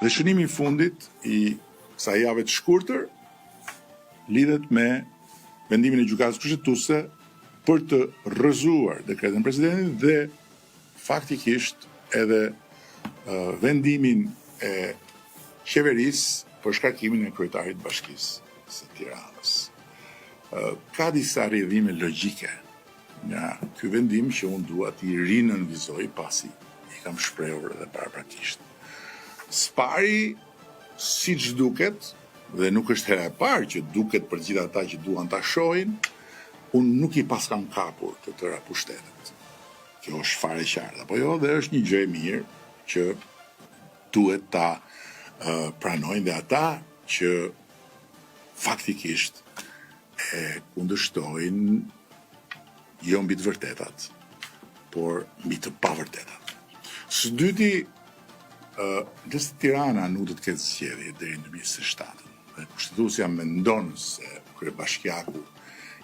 Dhe shënimi i fundit i kësaj jave të shkurtër lidhet me vendimin e gjykatës kushtetuese për të rrëzuar dekretin e presidentit dhe faktikisht edhe vendimin e qeverisë për shkarkimin e kryetarit të Bashkisë së Tiranës. Ka disa rrjedhime logjike nga ky vendim që unë dua t'i rinënvizoj pasi i kam shprehur edhe paraprakisht. Spari, siç duket, dhe nuk është hera e parë që duket për gjithë ata që duan ta shohin, unë nuk i pas kam kapur të tëra pushtetet. Kjo është fare qartë, apo jo, dhe është një gjë e mirë që duhet ta pranojnë dhe ata që faktikisht e kundërshtojnë jo mbi të vërtetat, por mbi të pavërtetat. Së dyti, nëse Tirana nuk do të ketë zgjedhje deri në 2027, dhe kushtetuesja mendon se kryebashkiaku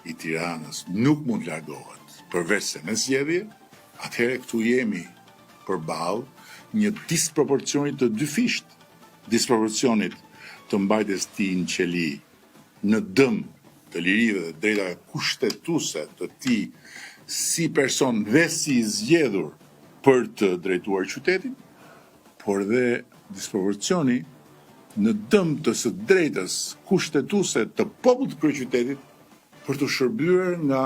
i Tiranës nuk mund të largohet përveç se me zgjedhje, atëherë këtu jemi përballë një disproporcioni të dyfisht, disproporcionit të mbajtjes së tij në qeli në dëm të lirive dhe drejtave kushtetuese të tij si person dhe si zgjedhur për të drejtuar qytetin, por dhe disproporcioni në dëm të së drejtës kushtetuese të popullit të kryeqytetit për të shërbyer nga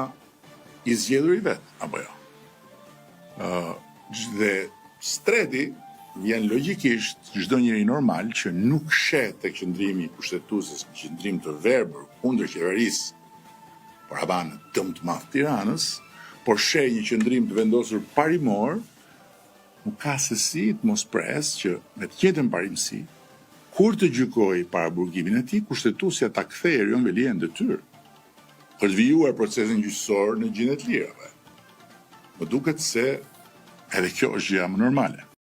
i zgjedhur i vet, apo jo. Dhe streti vjen logjikisht çdo njeri normal që nuk shet tek qëndrimi i kushtetueses në qëndrim të verbër kundër qeverisë paraban dëm të madh Tiranës, por sheh një qëndrim të vendosur parimor, nuk ka se si të mos pres që me të njëjtën parimësi, kur të gjykoj para burgimin e tij, kushtetuesja ta kthejë Erion Velia në detyrë për të vijuar procesin gjyqësor në gjendje të lirave. Më duket se edhe kjo është gjëja më normale.